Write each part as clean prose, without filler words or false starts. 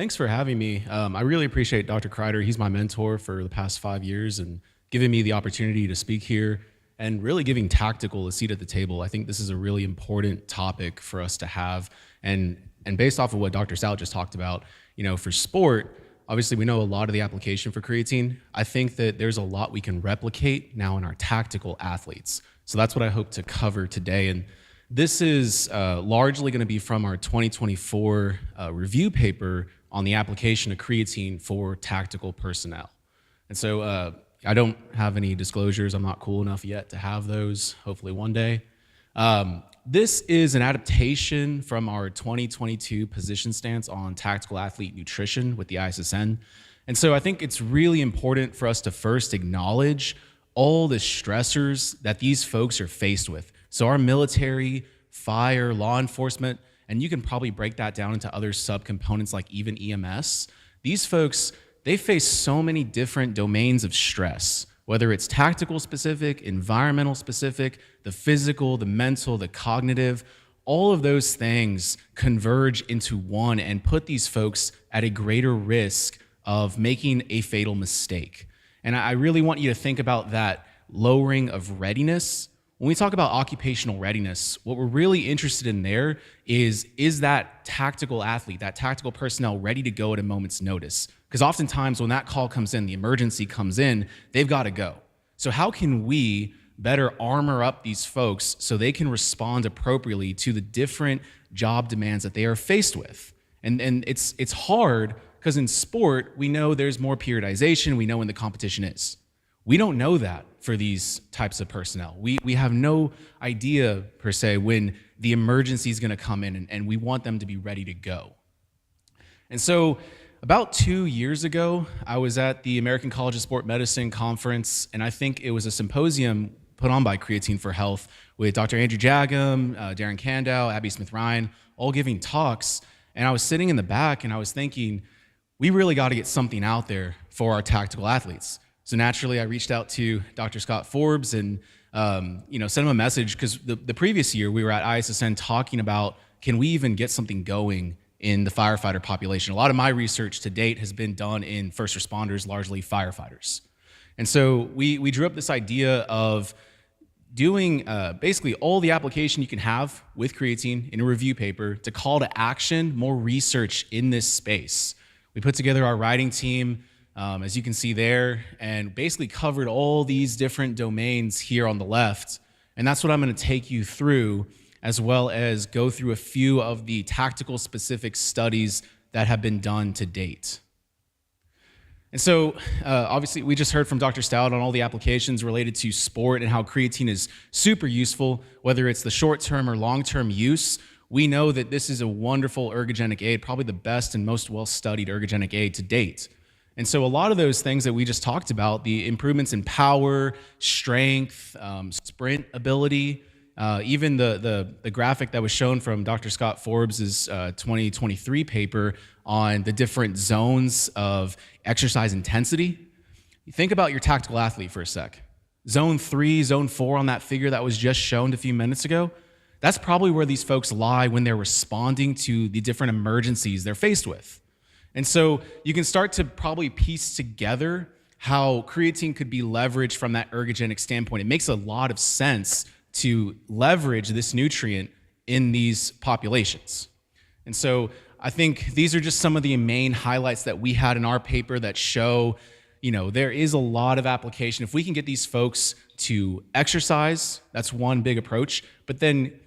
thanks for having me. I really appreciate Dr. Kreider. He's my mentor for the past 5 years and giving me the opportunity to speak here and really giving tactical a seat at the table. I think this is a really important topic for us to have. And based off of what Dr. Stout just talked about, for sport, obviously we know a lot of the application for creatine. I think that there's a lot we can replicate now in our tactical athletes. So that's what I hope to cover today. And this is largely going to be from our 2024 review paper on the application of creatine for tactical personnel. And so I don't have any disclosures. I'm not cool enough yet to have those, hopefully one day. This is an adaptation from our 2022 position stance on tactical athlete nutrition with the ISSN. And so I think it's really important for us to first acknowledge all the stressors that these folks are faced with. So our military, fire, law enforcement, and you can probably break that down into other subcomponents like even EMS. These folks, they face so many different domains of stress, whether it's tactical specific, environmental specific, the physical, the mental, the cognitive. All of those things converge into one and put these folks at a greater risk of making a fatal mistake. And I really want you to think about that lowering of readiness. When we talk about occupational readiness, what we're really interested in there is that tactical athlete, that tactical personnel ready to go at a moment's notice? Because oftentimes when that call comes in, the emergency comes in, they've got to go. So how can we better armor up these folks so they can respond appropriately to the different job demands that they are faced with? And it's hard because in sport, we know there's more periodization, we know when the competition is. We don't know that for these types of personnel. We have no idea, per se, when the emergency is going to come in, and we want them to be ready to go. And so about 2 years ago, I was at the American College of Sport Medicine conference, and I think it was a symposium put on by Creatine for Health with Dr. Andrew Jagum, Darren Kandow, Abby Smith-Ryan, all giving talks. And I was sitting in the back, and I was thinking, we really got to get something out there for our tactical athletes. So naturally, I reached out to Dr. Scott Forbes and sent him a message because the previous year we were at ISSN talking about, can we even get something going in the firefighter population? A lot of my research to date has been done in first responders, largely firefighters. And so we drew up this idea of doing basically all the application you can have with creatine in a review paper to call to action more research in this space. We put together our writing team, as you can see there, and basically covered all these different domains here on the left. And that's what I'm going to take you through, as well as go through a few of the tactical specific studies that have been done to date. And so obviously we just heard from Dr. Stout on all the applications related to sport and how creatine is super useful, whether it's the short-term or long-term use. We know that this is a wonderful ergogenic aid, probably the best and most well-studied ergogenic aid to date. And so a lot of those things that we just talked about, the improvements in power, strength, sprint ability, even the graphic that was shown from Dr. Scott Forbes' 2023 paper on the different zones of exercise intensity. You think about your tactical athlete for a sec. Zone 3, zone 4 on that figure that was just shown a few minutes ago, that's probably where these folks lie when they're responding to the different emergencies they're faced with. And so you can start to probably piece together how creatine could be leveraged from that ergogenic standpoint. It makes a lot of sense to leverage this nutrient in these populations. And so I think these are just some of the main highlights that we had in our paper that show, there is a lot of application. If we can get these folks to exercise, that's one big approach, but then,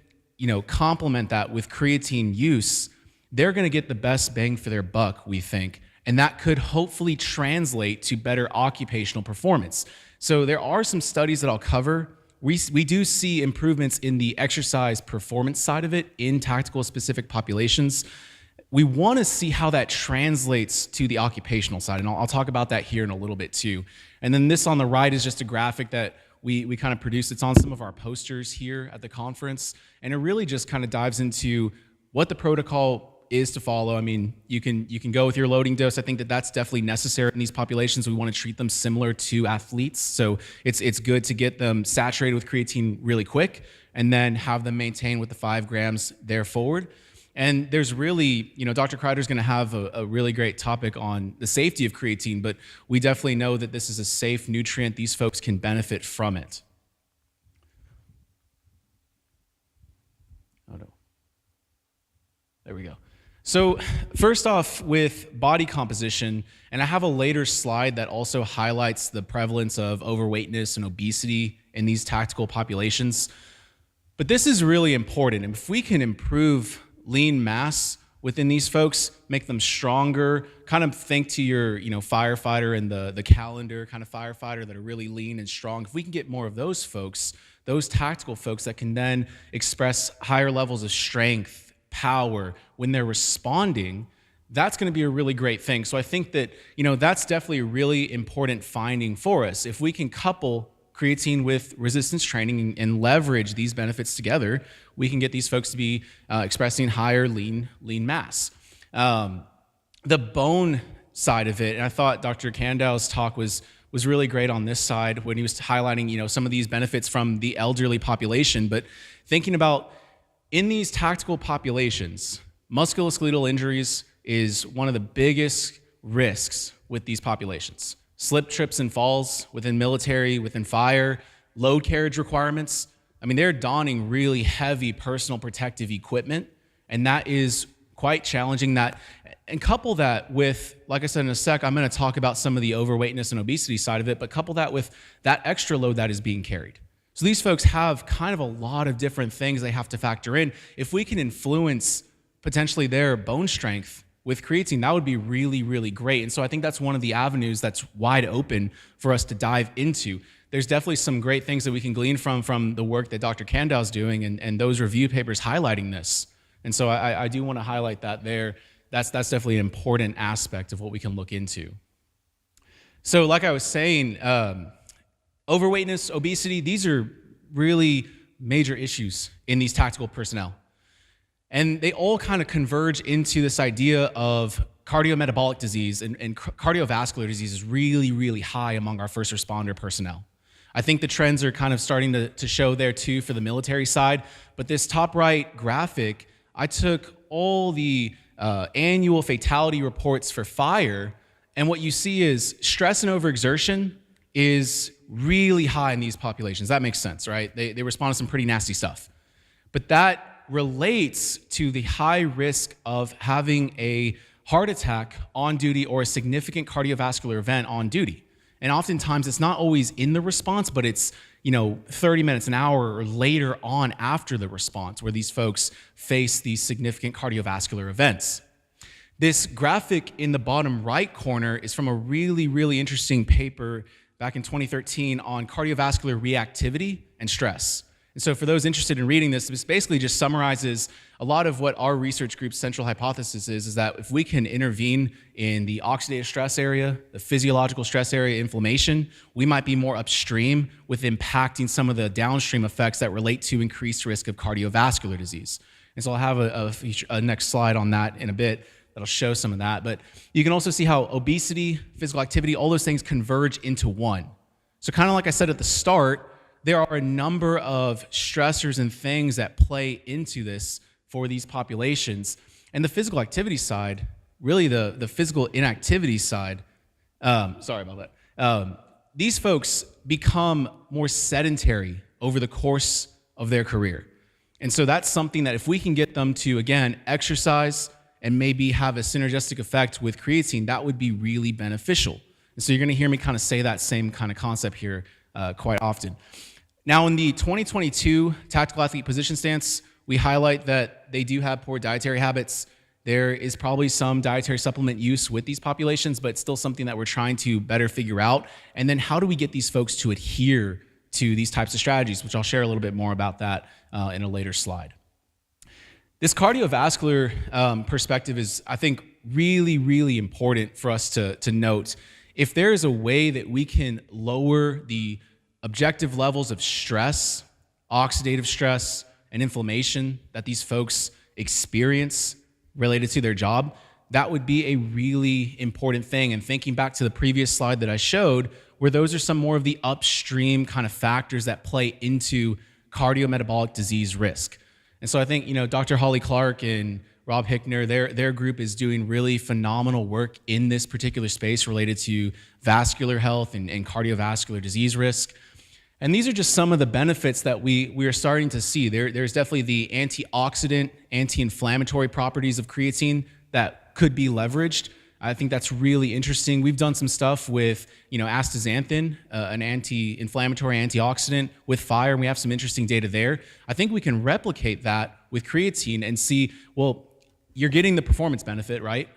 complement that with creatine use, they're going to get the best bang for their buck, we think, and that could hopefully translate to better occupational performance. So there are some studies that I'll cover. We do see improvements in the exercise performance side of it in tactical specific populations. We want to see how that translates to the occupational side, and I'll talk about that here in a little bit too. And then this on the right is just a graphic that we kind of produced. It's on some of our posters here at the conference, and it really just kind of dives into what the protocol is to follow. I mean, you can go with your loading dose. I think that's definitely necessary in these populations. We want to treat them similar to athletes, so it's good to get them saturated with creatine really quick and then have them maintain with the 5 grams there forward. And there's really, Dr. Kreider's going to have a really great topic on the safety of creatine, but we definitely know that this is a safe nutrient. These folks can benefit from it. Oh no. There we go. So first off, with body composition, and I have a later slide that also highlights the prevalence of overweightness and obesity in these tactical populations. But this is really important. And if we can improve lean mass within these folks, make them stronger, kind of think to your firefighter and the calendar kind of firefighter that are really lean and strong. If we can get more of those folks, those tactical folks that can then express higher levels of strength, power when they're responding, that's going to be a really great thing. So I think that that's definitely a really important finding for us. If we can couple creatine with resistance training and leverage these benefits together, we can get these folks to be expressing higher lean mass. The bone side of it, and I thought Dr. Kandow's talk was really great on this side when he was highlighting some of these benefits from the elderly population. But thinking about in these tactical populations, musculoskeletal injuries is one of the biggest risks with these populations. Slip, trips, and falls within military, within fire, load carriage requirements. I mean, they're donning really heavy personal protective equipment, and that is quite challenging. And couple that with, like I said in a sec, I'm going to talk about some of the overweightness and obesity side of it, but couple that with that extra load that is being carried. So these folks have kind of a lot of different things they have to factor in. If we can influence potentially their bone strength with creatine, that would be really, really great. And so I think that's one of the avenues that's wide open for us to dive into. There's definitely some great things that we can glean from the work that Dr. Kandow's doing and those review papers highlighting this. And so I do want to highlight that there. That's definitely an important aspect of what we can look into. So like I was saying, overweightness, obesity, these are really major issues in these tactical personnel. And they all kind of converge into this idea of cardiometabolic disease, and cardiovascular disease is really, really high among our first responder personnel. I think the trends are kind of starting to show there too for the military side. But this top right graphic, I took all the annual fatality reports for fire, and what you see is stress and overexertion is really high in these populations. That makes sense, right? They respond to some pretty nasty stuff. But that relates to the high risk of having a heart attack on duty or a significant cardiovascular event on duty. And oftentimes it's not always in the response, but it's 30 minutes, an hour, or later on after the response where these folks face these significant cardiovascular events. This graphic in the bottom right corner is from a really, really interesting paper back in 2013 on cardiovascular reactivity and stress. And so for those interested in reading this, this basically just summarizes a lot of what our research group's central hypothesis is that if we can intervene in the oxidative stress area, the physiological stress area, inflammation, we might be more upstream with impacting some of the downstream effects that relate to increased risk of cardiovascular disease. And so I'll have a next slide on that in a bit that'll show some of that. But you can also see how obesity, physical activity, all those things converge into one. So kind of like I said at the start, there are a number of stressors and things that play into this for these populations. And the physical activity side, really the physical inactivity side, sorry about that. These folks become more sedentary over the course of their career. And so that's something that if we can get them to, again, exercise and maybe have a synergistic effect with creatine, that would be really beneficial. And so you're going to hear me kind of say that same kind of concept here quite often. Now, in the 2022 Tactical Athlete Position Stance, we highlight that they do have poor dietary habits. There is probably some dietary supplement use with these populations, but it's still something that we're trying to better figure out. And then how do we get these folks to adhere to these types of strategies, which I'll share a little bit more about that in a later slide. This cardiovascular perspective is, I think, really, really important for us to note. If there is a way that we can lower the objective levels of stress, oxidative stress, and inflammation that these folks experience related to their job, that would be a really important thing. And thinking back to the previous slide that I showed, where those are some more of the upstream kind of factors that play into cardiometabolic disease risk. And so I think, Dr. Holly Clark and Rob Hickner, their group is doing really phenomenal work in this particular space related to vascular health and cardiovascular disease risk. And these are just some of the benefits that we are starting to see. There's definitely the antioxidant, anti-inflammatory properties of creatine that could be leveraged. I think that's really interesting. We've done some stuff with, astaxanthin, an anti-inflammatory antioxidant with fire, and we have some interesting data there. I think we can replicate that with creatine and see, well, you're getting the performance benefit, right?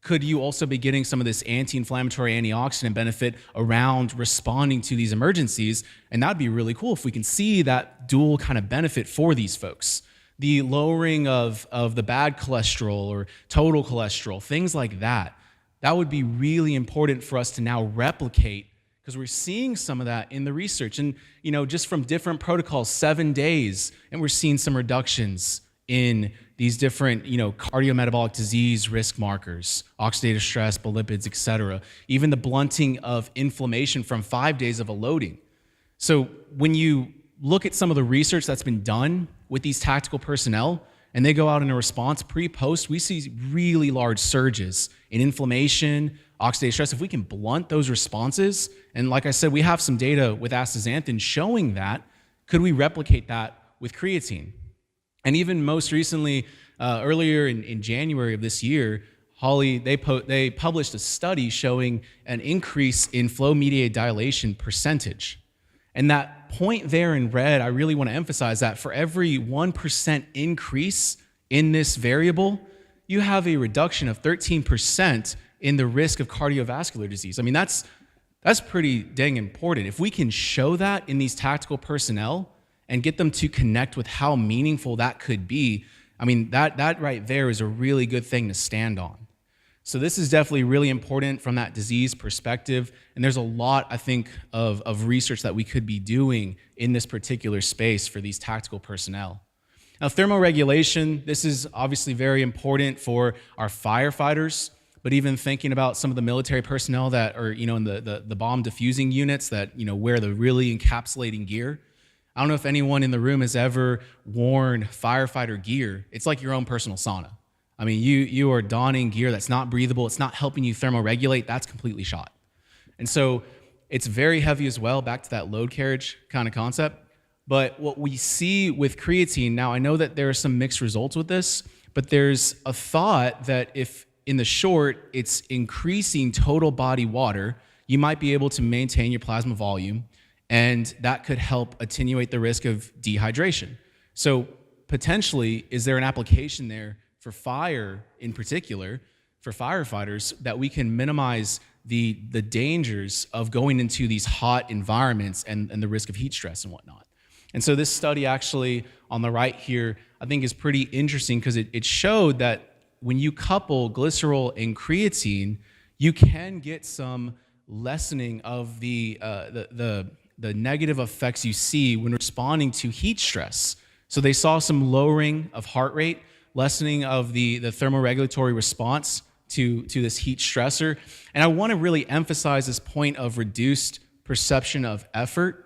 Could you also be getting some of this anti-inflammatory antioxidant benefit around responding to these emergencies? And that'd be really cool if we can see that dual kind of benefit for these folks. The lowering of the bad cholesterol or total cholesterol, things like that. That would be really important for us to now replicate, because we're seeing some of that in the research. And, just from different protocols, 7 days, and we're seeing some reductions in these different, cardiometabolic disease risk markers, oxidative stress, lipids, et cetera. Even the blunting of inflammation from 5 days of a loading. So when you look at some of the research that's been done with these tactical personnel, and they go out in a response pre-post, we see really large surges in inflammation, oxidative stress. If we can blunt those responses, and like I said, we have some data with astaxanthin showing that, could we replicate that with creatine? And even most recently, earlier in January of this year, Holly, they published a study showing an increase in flow-mediated dilation percentage. And that point there in red, I really want to emphasize that for every 1% increase in this variable, you have a reduction of 13% in the risk of cardiovascular disease. I mean, that's pretty dang important. If we can show that in these tactical personnel and get them to connect with how meaningful that could be, I mean, that right there is a really good thing to stand on. So this is definitely really important from that disease perspective, and there's a lot, I think, of research that we could be doing in this particular space for these tactical personnel. Now, thermoregulation, this is obviously very important for our firefighters, but even thinking about some of the military personnel that are, in the bomb diffusing units that, wear the really encapsulating gear. I don't know if anyone in the room has ever worn firefighter gear. It's like your own personal sauna. I mean, you are donning gear that's not breathable. It's not helping you thermoregulate. That's completely shot. And so it's very heavy as well, back to that load carriage kind of concept. But what we see with creatine, now I know that there are some mixed results with this, but there's a thought that if in the short, it's increasing total body water, you might be able to maintain your plasma volume, and that could help attenuate the risk of dehydration. So potentially, is there an application there for fire in particular, for firefighters, that we can minimize the dangers of going into these hot environments and the risk of heat stress and whatnot? And so this study actually on the right here, I think is pretty interesting because it showed that when you couple glycerol and creatine, you can get some lessening of the negative effects you see when responding to heat stress. So they saw some lowering of heart rate, lessening of the thermoregulatory response to this heat stressor. And I want to really emphasize this point of reduced perception of effort.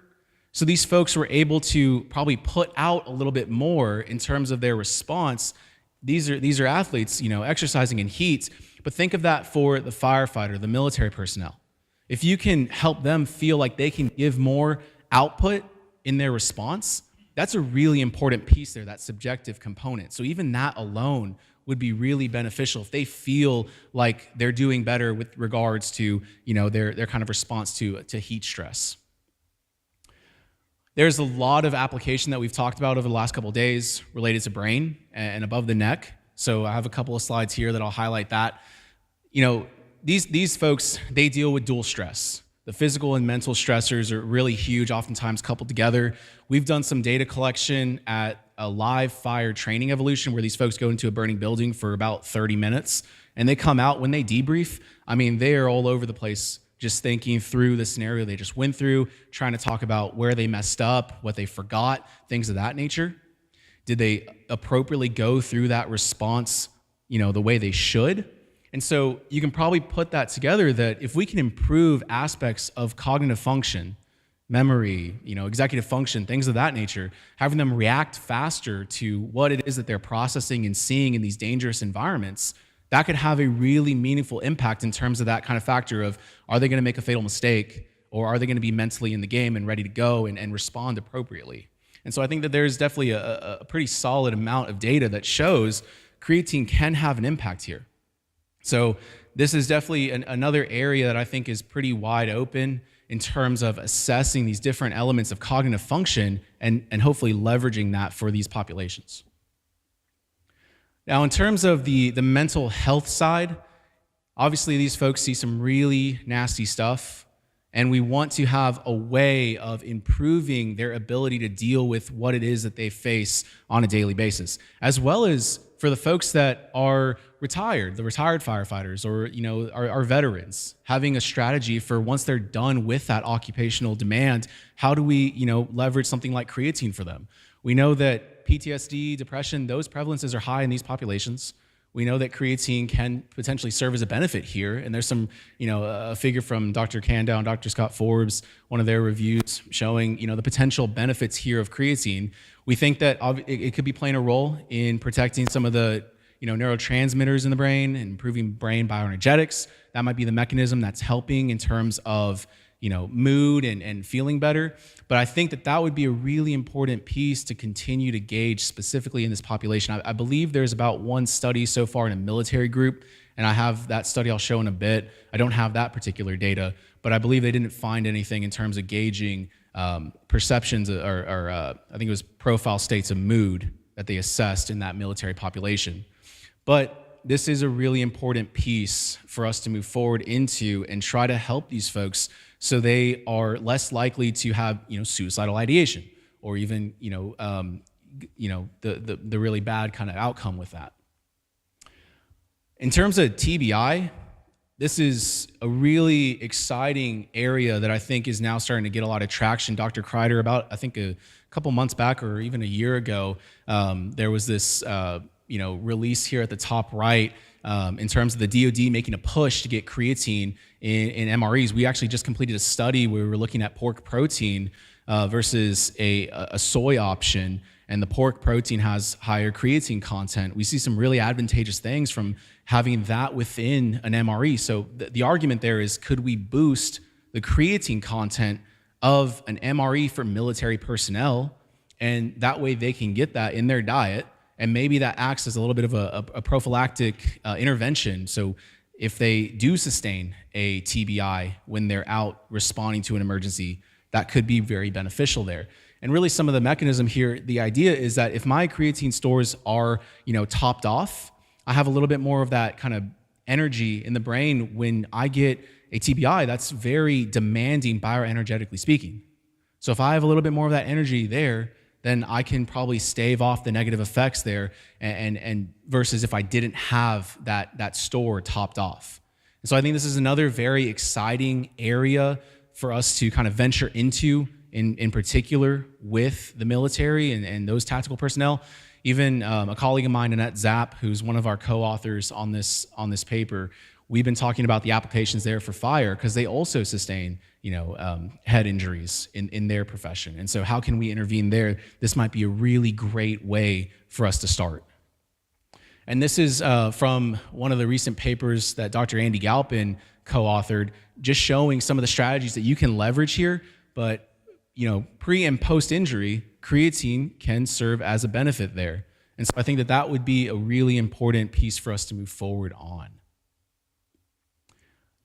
So these folks were able to probably put out a little bit more in terms of their response. These are athletes, exercising in heat, but think of that for the firefighter, the military personnel. If you can help them feel like they can give more output in their response, that's a really important piece there, that subjective component. So even that alone would be really beneficial if they feel like they're doing better with regards to, their kind of response to heat stress. There's a lot of application that we've talked about over the last couple of days related to brain and above the neck. So I have a couple of slides here that I'll highlight that. These folks, they deal with dual stress. The physical and mental stressors are really huge, oftentimes coupled together. We've done some data collection at a live fire training evolution where these folks go into a burning building for about 30 minutes, and they come out when they debrief. I mean, they are all over the place just thinking through the scenario they just went through, trying to talk about where they messed up, what they forgot, things of that nature. Did they appropriately go through that response, the way they should? And so you can probably put that together that if we can improve aspects of cognitive function, memory, executive function, things of that nature, having them react faster to what it is that they're processing and seeing in these dangerous environments, that could have a really meaningful impact in terms of that kind of factor of, are they going to make a fatal mistake, or are they going to be mentally in the game and ready to go and respond appropriately? And so I think that there's definitely a pretty solid amount of data that shows creatine can have an impact here. So this is definitely another area that I think is pretty wide open in terms of assessing these different elements of cognitive function and hopefully leveraging that for these populations. Now, in terms of the mental health side, obviously these folks see some really nasty stuff, and we want to have a way of improving their ability to deal with what it is that they face on a daily basis, as well as for the folks that are retired, the retired firefighters, or are veterans, having a strategy for once they're done with that occupational demand, how do we leverage something like creatine for them? We know that PTSD, depression, those prevalences are high in these populations. We know that creatine can potentially serve as a benefit here, and there's some, a figure from Dr. Candow and Dr. Scott Forbes, one of their reviews showing, the potential benefits here of creatine. We think that it could be playing a role in protecting some of the, neurotransmitters in the brain and improving brain bioenergetics. That might be the mechanism that's helping in terms of, mood and feeling better. But I think that would be a really important piece to continue to gauge specifically in this population. I believe there's about one study so far in a military group, and I have that study I'll show in a bit. I don't have that particular data, but I believe they didn't find anything in terms of gauging perceptions or I think it was profile states of mood that they assessed in that military population. But this is a really important piece for us to move forward into and try to help these folks so they are less likely to have, suicidal ideation or even, the really bad kind of outcome with that. In terms of TBI, this is a really exciting area that I think is now starting to get a lot of traction. Dr. Kreider, about, I think a couple months back or even a year ago, there was this, release here at the top right in terms of the DoD making a push to get creatine in MREs. We actually just completed a study where we were looking at pork protein versus a soy option, and the pork protein has higher creatine content. We see some really advantageous things from having that within an MRE. So the argument there is, could we boost the creatine content of an MRE for military personnel, and that way they can get that in their diet, and maybe that acts as a little bit of a prophylactic intervention. So if they do sustain a TBI when they're out responding to an emergency, that could be very beneficial there. And really some of the mechanism here, the idea is that if my creatine stores are, topped off, I have a little bit more of that kind of energy in the brain when I get a TBI that's very demanding bioenergetically speaking. So if I have a little bit more of that energy there, then I can probably stave off the negative effects there, and versus if I didn't have that store topped off. And so I think this is another very exciting area for us to kind of venture into, in particular with the military and those tactical personnel. Even a colleague of mine, Annette Zapp, who's one of our co-authors on this paper, we've been talking about the applications there for fire because they also sustain, head injuries in their profession. And so how can we intervene there? This might be a really great way for us to start. And this is from one of the recent papers that Dr. Andy Galpin co-authored, just showing some of the strategies that you can leverage here. But, pre and post injury, creatine can serve as a benefit there. And so I think that would be a really important piece for us to move forward on.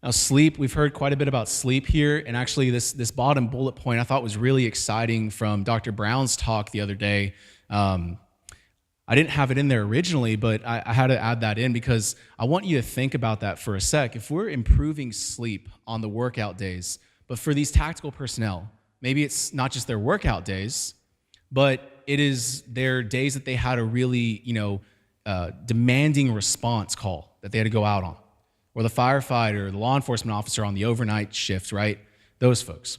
Now, sleep, we've heard quite a bit about sleep here, and actually this bottom bullet point I thought was really exciting from Dr. Brown's talk the other day. I didn't have it in there originally, but I had to add that in because I want you to think about that for a sec. If we're improving sleep on the workout days, but for these tactical personnel, maybe it's not just their workout days, but it is their days that they had a really, demanding response call that they had to go out on. Or the firefighter, the law enforcement officer on the overnight shift, right? Those folks.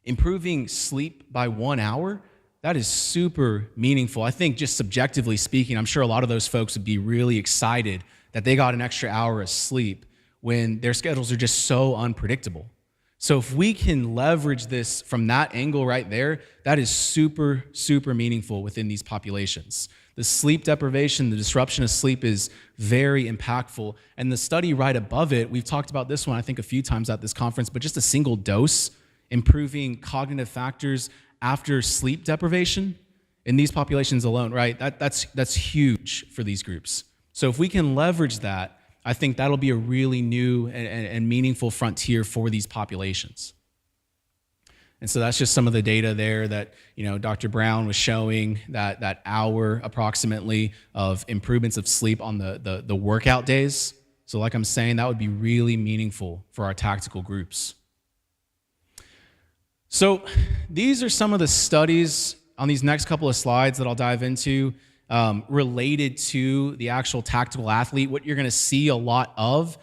Improving sleep by 1 hour, that is super meaningful. I think just subjectively speaking, I'm sure a lot of those folks would be really excited that they got an extra hour of sleep when their schedules are just so unpredictable. So if we can leverage this from that angle right there, that is super, super meaningful within these populations. The sleep deprivation, the disruption of sleep is very impactful. And the study right above it, we've talked about this one, I think, a few times at this conference, but just a single dose improving cognitive factors after sleep deprivation in these populations alone, right? That's huge for these groups. So if we can leverage that, I think that'll be a really new and meaningful frontier for these populations. And so that's just some of the data there that Dr. Brown was showing, that hour approximately of improvements of sleep on the workout days. So like I'm saying, that would be really meaningful for our tactical groups. So these are some of the studies on these next couple of slides that I'll dive into related to the actual tactical athlete. What you're going to see a lot of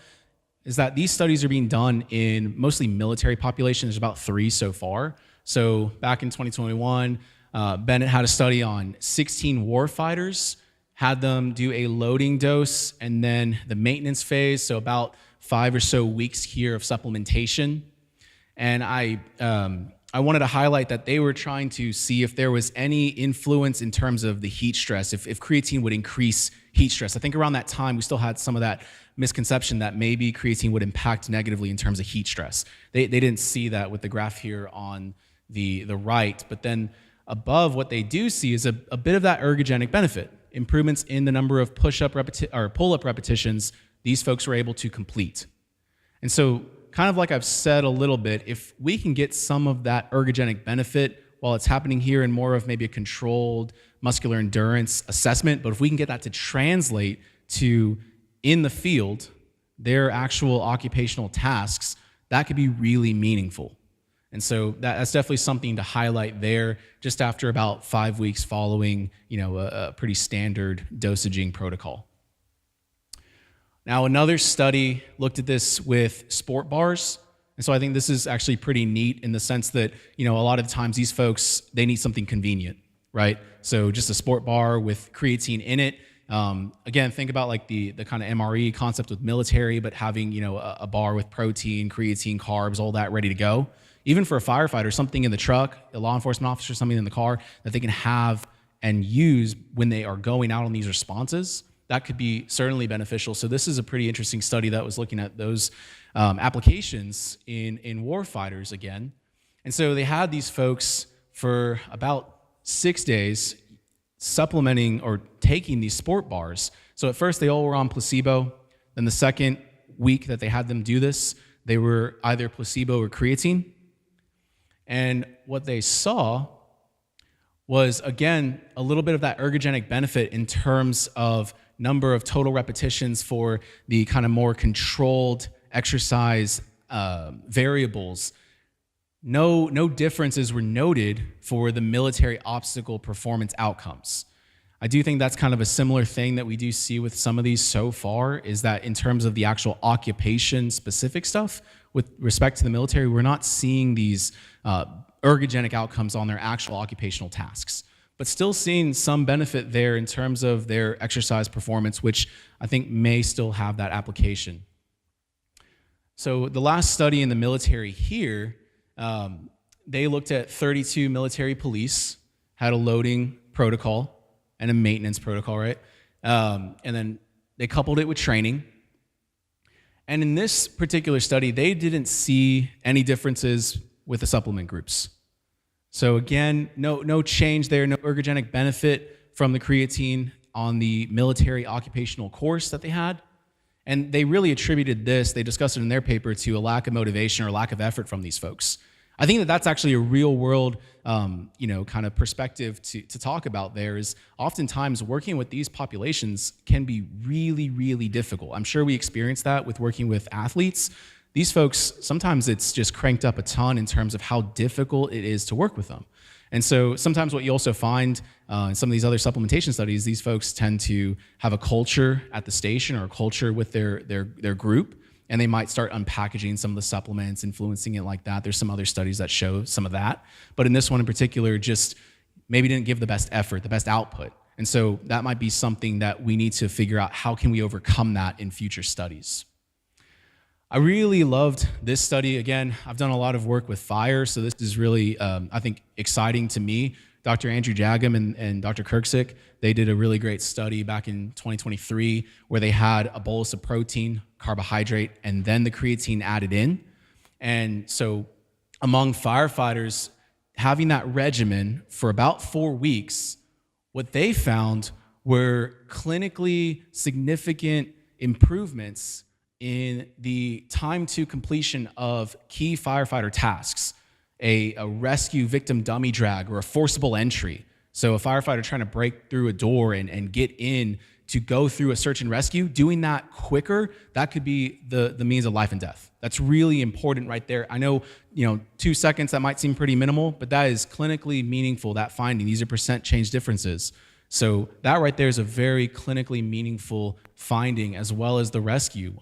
is that these studies are being done in mostly military populations. There's about 3 so far. So back in 2021, Bennett had a study on 16 warfighters, had them do a loading dose and then the maintenance phase, so about 5 or so weeks here of supplementation. And I wanted to highlight that they were trying to see if there was any influence in terms of the heat stress, if creatine would increase heat stress. I think around that time, we still had some of that misconception that maybe creatine would impact negatively in terms of heat stress. They didn't see that with the graph here on the right, but then above what they do see is a bit of that ergogenic benefit, improvements in the number of pull-up repetitions these folks were able to complete. And so, kind of like I've said a little bit, if we can get some of that ergogenic benefit while it's happening here in more of maybe a controlled muscular endurance assessment, but if we can get that to translate to in the field, their actual occupational tasks, that could be really meaningful. And so that's definitely something to highlight there just after about 5 weeks following, a pretty standard dosaging protocol. Now, another study looked at this with sport bars. And so I think this is actually pretty neat in the sense that, a lot of the times these folks, they need something convenient, right? So just a sport bar with creatine in it. Again, think about like the kind of MRE concept with military, but having, a bar with protein, creatine, carbs, all that ready to go. Even for a firefighter, something in the truck, a law enforcement officer, something in the car that they can have and use when they are going out on these responses. That could be certainly beneficial. So this is a pretty interesting study that was looking at those applications in war fighters again. And so they had these folks for about 6 days supplementing or taking these sport bars. So at first they all were on placebo. Then the second week that they had them do this, they were either placebo or creatine. And what they saw was, again, a little bit of that ergogenic benefit in terms of number of total repetitions for the kind of more controlled exercise variables. No differences were noted for the military obstacle performance outcomes. I do think that's kind of a similar thing that we do see with some of these so far, is that in terms of the actual occupation-specific stuff, with respect to the military, we're not seeing these ergogenic outcomes on their actual occupational tasks, but still seeing some benefit there in terms of their exercise performance, which I think may still have that application. So the last study in the military here, they looked at 32 military police, had a loading protocol and a maintenance protocol, right? And then they coupled it with training. And in this particular study, they didn't see any differences with the supplement groups. So again, no change there, no ergogenic benefit from the creatine on the military occupational course that they had. And they really attributed this, they discussed it in their paper, to a lack of motivation or lack of effort from these folks. I think that that's actually a real world, kind of perspective to talk about there. Is oftentimes working with these populations can be really, really difficult. I'm sure we experience that with working with athletes. These folks, sometimes it's just cranked up a ton in terms of how difficult it is to work with them. And so sometimes what you also find in some of these other supplementation studies, these folks tend to have a culture at the station or a culture with their group, and they might start unpackaging some of the supplements, influencing it like that. There's some other studies that show some of that. But in this one in particular, just maybe didn't give the best effort, the best output. And so that might be something that we need to figure out, how can we overcome that in future studies. I really loved this study. Again, I've done a lot of work with fire, so this is really, I think, exciting to me. Dr. Andrew Jagum and Dr. Kirksick, they did a really great study back in 2023 where they had a bolus of protein, carbohydrate, and then the creatine added in. And so among firefighters, having that regimen for about 4 weeks, what they found were clinically significant improvements in the time to completion of key firefighter tasks, a rescue victim dummy drag or a forcible entry. So a firefighter trying to break through a door and get in to go through a search and rescue, doing that quicker, that could be the means of life and death. That's really important right there. I know, 2 seconds, that might seem pretty minimal, but that is clinically meaningful, that finding. These are percent change differences. So that right there is a very clinically meaningful finding, as well as the rescue.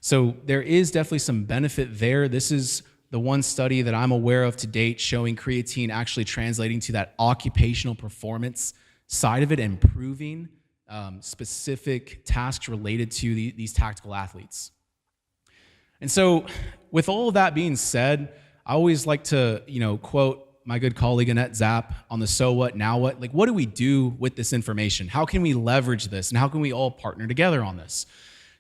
So there is definitely some benefit there. This is the one study that I'm aware of to date showing creatine actually translating to that occupational performance side of it, improving specific tasks related to these tactical athletes. And so with all of that being said, I always like to, quote my good colleague Annette Zapp on the so what, now what? Like, what do we do with this information? How can we leverage this? And how can we all partner together on this?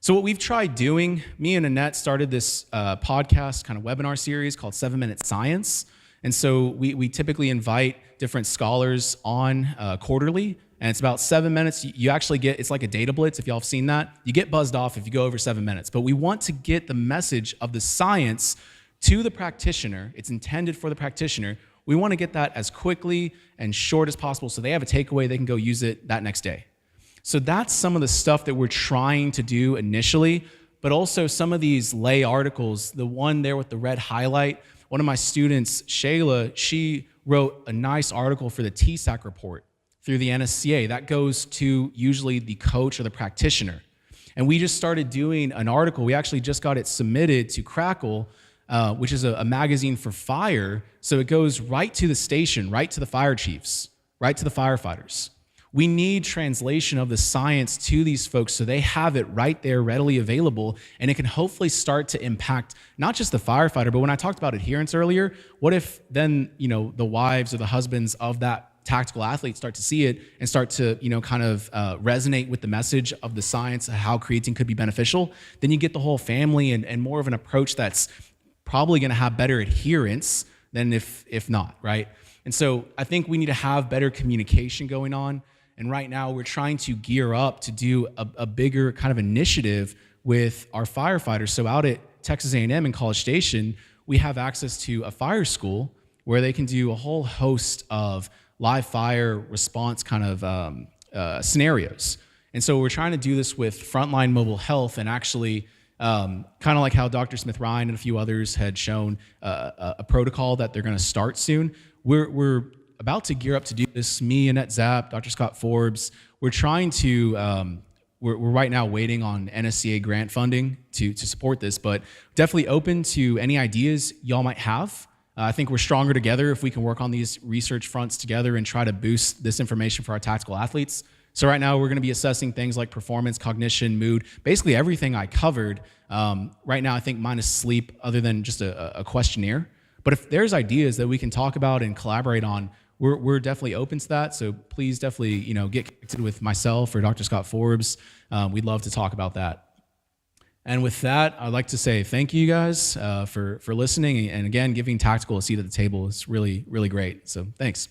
So what we've tried doing, me and Annette started this podcast kind of webinar series called 7-Minute Science. And so we typically invite different scholars on quarterly, and it's about 7 minutes. You actually get, it's like a data blitz, if y'all have seen that. You get buzzed off if you go over 7 minutes. But we want to get the message of the science to the practitioner. It's intended for the practitioner. We want to get that as quickly and short as possible so they have a takeaway, they can go use it that next day. So that's some of the stuff that we're trying to do initially, but also some of these lay articles, the one there with the red highlight, one of my students, Shayla, she wrote a nice article for the TSAC report through the NSCA. That goes to usually the coach or the practitioner. And we just started doing an article. We actually just got it submitted to Crackle, which is a magazine for fire. So it goes right to the station, right to the fire chiefs, right to the firefighters. We need translation of the science to these folks so they have it right there readily available, and it can hopefully start to impact not just the firefighter, but when I talked about adherence earlier, what if then, the wives or the husbands of that tactical athlete start to see it and start to, kind of resonate with the message of the science, how creatine could be beneficial? Then you get the whole family and more of an approach that's probably going to have better adherence than if not, right? And so I think we need to have better communication going on. And right now we're trying to gear up to do a bigger kind of initiative with our firefighters. So out at Texas A&M in College Station, we have access to a fire school where they can do a whole host of live fire response kind of scenarios. And so we're trying to do this with Frontline Mobile Health, and actually kind of like how Dr. Smith-Ryan and a few others had shown a protocol that they're going to start soon. We're about to gear up to do this. Me, Annette Zapp, Dr. Scott Forbes, we're trying to, we're right now waiting on NSCA grant funding to support this, but definitely open to any ideas y'all might have. I think we're stronger together if we can work on these research fronts together and try to boost this information for our tactical athletes. So right now we're going to be assessing things like performance, cognition, mood, basically everything I covered. Right now I think minus sleep, other than just a questionnaire. But if there's ideas that we can talk about and collaborate on, we're definitely open to that. So please definitely, get connected with myself or Dr. Scott Forbes. We'd love to talk about that. And with that, I'd like to say thank you guys for listening. And again, giving Tactical a seat at the table is really, really great. So thanks.